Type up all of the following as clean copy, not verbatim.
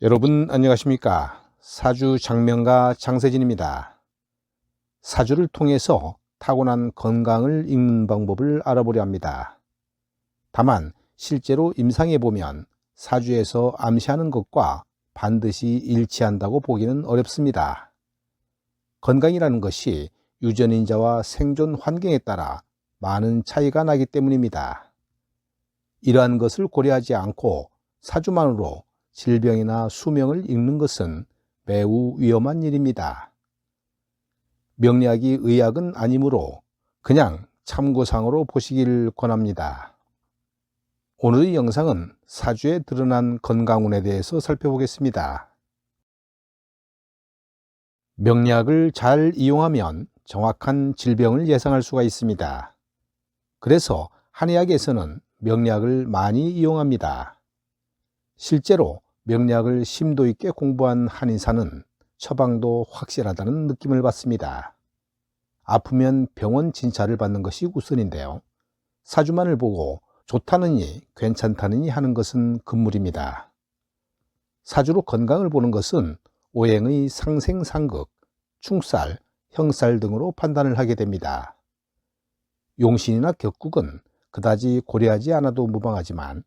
여러분 안녕하십니까? 사주 장명가 장세진입니다. 사주를 통해서 타고난 건강을 읽는 방법을 알아보려 합니다. 다만 실제로 임상해 보면 사주에서 암시하는 것과 반드시 일치한다고 보기는 어렵습니다. 건강이라는 것이 유전인자와 생존 환경에 따라 많은 차이가 나기 때문입니다. 이러한 것을 고려하지 않고 사주만으로 질병이나 수명을 읽는 것은 매우 위험한 일입니다. 명리학이 의학은 아니므로 그냥 참고상으로 보시길 권합니다. 오늘의 영상은 사주에 드러난 건강운에 대해서 살펴보겠습니다. 명리학을 잘 이용하면 정확한 질병을 예상할 수가 있습니다. 그래서 한의학에서는 명리학을 많이 이용합니다. 실제로 명리학을 심도 있게 공부한 한의사는 처방도 확실하다는 느낌을 받습니다. 아프면 병원 진찰을 받는 것이 우선인데요. 사주만을 보고 좋다느니 괜찮다느니 하는 것은 금물입니다. 사주로 건강을 보는 것은 오행의 상생상극, 충살, 형살 등으로 판단을 하게 됩니다. 용신이나 격국은 그다지 고려하지 않아도 무방하지만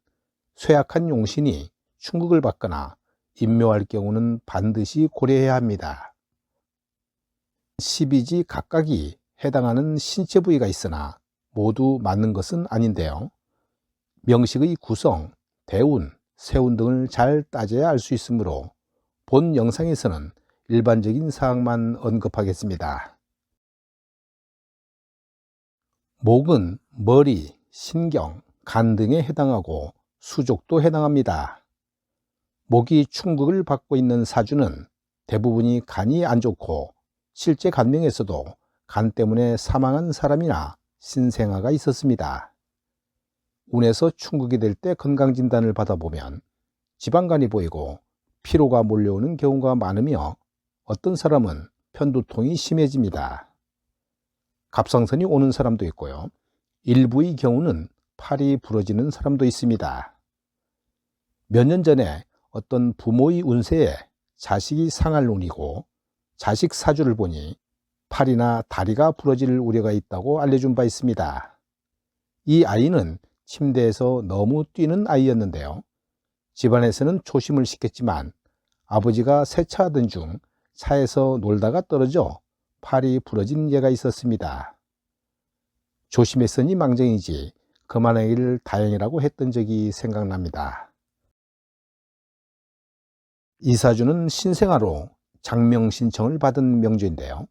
쇠약한 용신이 충극을 받거나 임묘할 경우는 반드시 고려해야 합니다. 12지 각각이 해당하는 신체 부위가 있으나 모두 맞는 것은 아닌데요. 명식의 구성, 대운, 세운 등을 잘 따져야 알 수 있으므로 본 영상에서는 일반적인 사항만 언급하겠습니다. 목은 머리, 신경, 간 등에 해당하고 수족도 해당합니다. 목이 충극을 받고 있는 사주는 대부분이 간이 안 좋고 실제 간명에서도 간 때문에 사망한 사람이나 신생아가 있었습니다. 운에서 충극이 될 때 건강진단을 받아보면 지방간이 보이고 피로가 몰려오는 경우가 많으며 어떤 사람은 편두통이 심해집니다. 갑상선이 오는 사람도 있고요. 일부의 경우는 팔이 부러지는 사람도 있습니다. 몇 년 전에 어떤 부모의 운세에 자식이 상할 운이고 자식 사주를 보니 팔이나 다리가 부러질 우려가 있다고 알려준 바 있습니다. 이 아이는 침대에서 너무 뛰는 아이였는데요. 집안에서는 조심을 시켰지만 아버지가 세차하던 중 차에서 놀다가 떨어져 팔이 부러진 예가 있었습니다. 조심했으니 망정이지 그만하기를 다행이라고 했던 적이 생각납니다. 이 사주는 신생아로 장명 신청을 받은 명주인데요.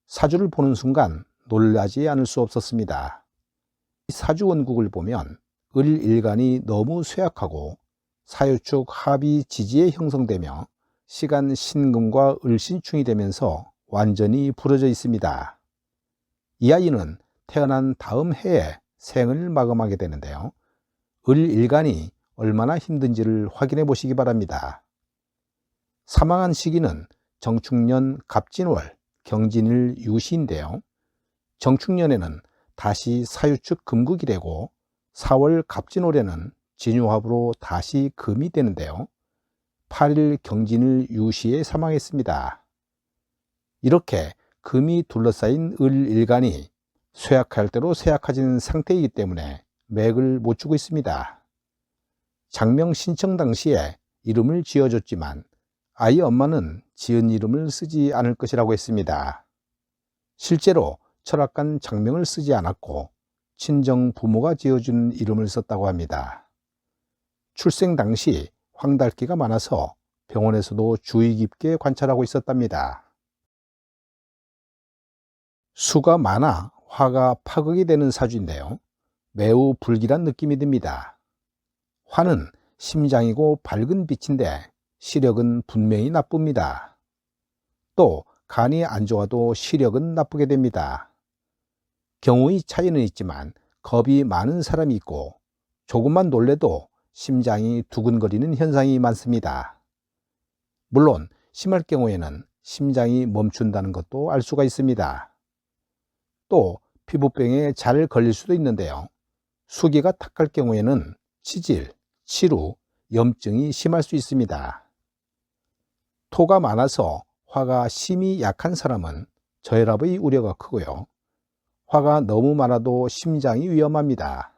사주를 보는 순간 놀라지 않을 수 없었습니다. 사주 원국을 보면 을일간이 너무 쇠약하고 사유축 합이 지지에 형성되며 시간 신금과 을신충이 되면서 완전히 부러져 있습니다. 이 아이는 태어난 다음 해에 생을 마감하게 되는데요. 을일간이 얼마나 힘든지를 확인해 보시기 바랍니다. 사망한 시기는 정축년 갑진월, 경진일 유시인데요. 정축년에는 다시 사유축 금극이 되고 4월 갑진월에는 진유합으로 다시 금이 되는데요. 8일 경진일 유시에 사망했습니다. 이렇게 금이 둘러싸인 을일간이 쇠약할 대로 쇠약해진 상태이기 때문에 맥을 못 주고 있습니다. 장명 신청 당시에 이름을 지어줬지만 아이 엄마는 지은 이름을 쓰지 않을 것이라고 했습니다. 실제로 철학관 장명을 쓰지 않았고 친정 부모가 지어준 이름을 썼다고 합니다. 출생 당시 황달기가 많아서 병원에서도 주의 깊게 관찰하고 있었답니다. 수가 많아 화가 파극이 되는 사주인데요. 매우 불길한 느낌이 듭니다. 화는 심장이고 밝은 빛인데 시력은 분명히 나쁩니다. 또 간이 안 좋아도 시력은 나쁘게 됩니다. 경우의 차이는 있지만 겁이 많은 사람이 있고 조금만 놀래도 심장이 두근거리는 현상이 많습니다. 물론 심할 경우에는 심장이 멈춘다는 것도 알 수가 있습니다. 또 피부병에 잘 걸릴 수도 있는데요. 수기가 탁할 경우에는 치질, 치루, 염증이 심할 수 있습니다. 토가 많아서 화가 심히 약한 사람은 저혈압의 우려가 크고요. 화가 너무 많아도 심장이 위험합니다.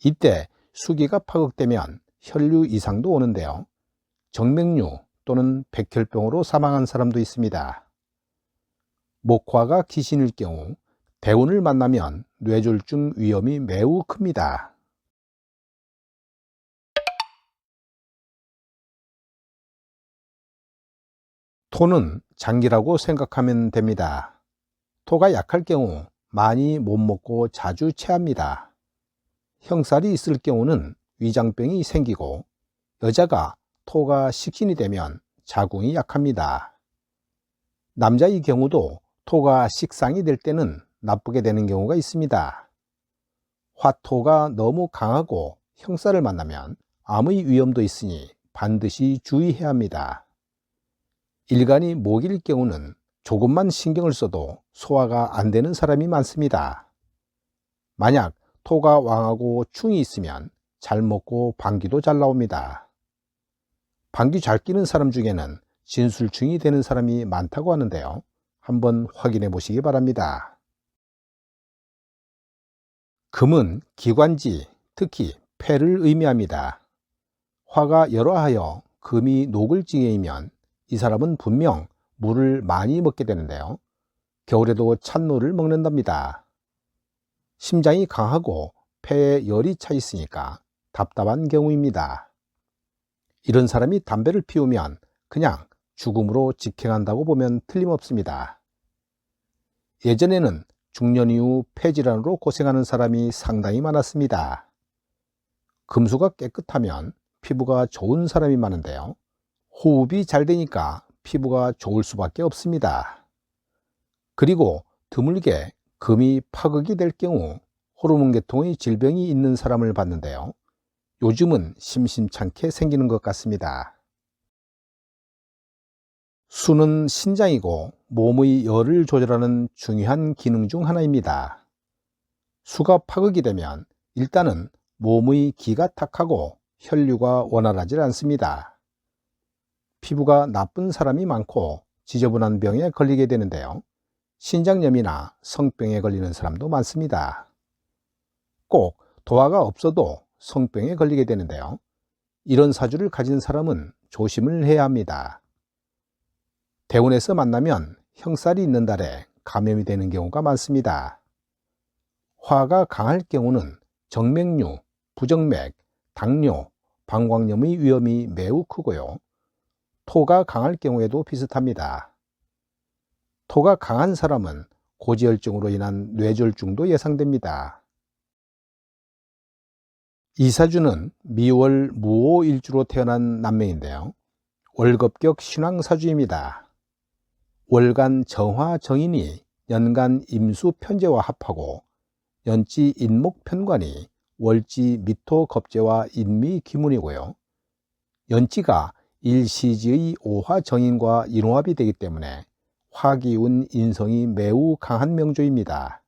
이때 수기가 파극되면 혈류 이상도 오는데요. 정맥류 또는 백혈병으로 사망한 사람도 있습니다. 목화가 귀신일 경우 대운을 만나면 뇌졸중 위험이 매우 큽니다. 토는 장기라고 생각하면 됩니다. 토가 약할 경우 많이 못 먹고 자주 체합니다. 형살이 있을 경우는 위장병이 생기고, 여자가 토가 식신이 되면 자궁이 약합니다. 남자의 경우도 토가 식상이 될 때는 나쁘게 되는 경우가 있습니다. 화토가 너무 강하고 형살을 만나면 암의 위험도 있으니 반드시 주의해야 합니다. 일간이 목일 경우는 조금만 신경을 써도 소화가 안 되는 사람이 많습니다. 만약 토가 왕하고 충이 있으면 잘 먹고 방귀도 잘 나옵니다. 방귀 잘 뀌는 사람 중에는 진술충이 되는 사람이 많다고 하는데요. 한번 확인해 보시기 바랍니다. 금은 기관지, 특히 폐를 의미합니다. 화가 열화하여 금이 녹을 징해이면 이 사람은 분명 물을 많이 먹게 되는데요. 겨울에도 찬물을 먹는답니다. 심장이 강하고 폐에 열이 차 있으니까 답답한 경우입니다. 이런 사람이 담배를 피우면 그냥 죽음으로 직행한다고 보면 틀림없습니다. 예전에는 중년 이후 폐질환으로 고생하는 사람이 상당히 많았습니다. 금수가 깨끗하면 피부가 좋은 사람이 많은데요. 호흡이 잘 되니까 피부가 좋을 수밖에 없습니다. 그리고 드물게 금이 파극이 될 경우 호르몬 계통의 질병이 있는 사람을 봤는데요. 요즘은 심심찮게 생기는 것 같습니다. 수는 신장이고 몸의 열을 조절하는 중요한 기능 중 하나입니다. 수가 파극이 되면 일단은 몸의 기가 탁하고 혈류가 원활하지 않습니다. 피부가 나쁜 사람이 많고 지저분한 병에 걸리게 되는데요. 신장염이나 성병에 걸리는 사람도 많습니다. 꼭 도화가 없어도 성병에 걸리게 되는데요. 이런 사주를 가진 사람은 조심을 해야 합니다. 대운에서 만나면 형살이 있는 달에 감염이 되는 경우가 많습니다. 화가 강할 경우는 정맥류, 부정맥, 당뇨, 방광염의 위험이 매우 크고요. 토가 강할 경우에도 비슷합니다. 토가 강한 사람은 고지혈증으로 인한 뇌졸중도 예상됩니다. 이 사주는 미월 무오일주로 태어난 남매인데요. 월급격 신왕사주입니다. 월간 정화 정인이 연간 임수 편제와 합하고, 연지 인목 편관이 월지 미토 겁재와 인미 기문이고요. 연지가 일시지의 오화 정인과 인호합이 되기 때문에 화기운 인성이 매우 강한 명조입니다.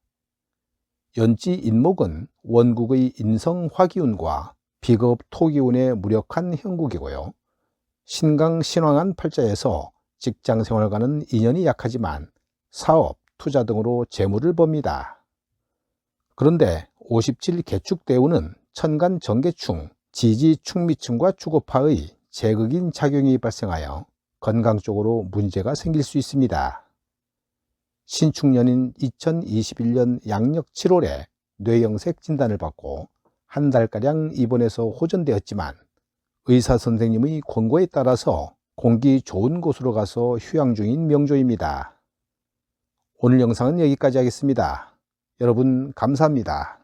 연지 인목은 원국의 인성 화기운과 비겁 토기운의 무력한 형국이고요. 신강 신왕한 팔자에서 직장생활과는 인연이 약하지만 사업, 투자 등으로 재물을 법니다. 그런데 57 개축대운은 천간 정계충, 지지 충미충과 주거파의 제극인 작용이 발생하여 건강 쪽으로 문제가 생길 수 있습니다. 신축년인 2021년 양력 7월에 뇌영색 진단을 받고 한 달가량 입원해서 호전되었지만 의사 선생님의 권고에 따라서 공기 좋은 곳으로 가서 휴양 중인 명조입니다. 오늘 영상은 여기까지 하겠습니다. 여러분 감사합니다.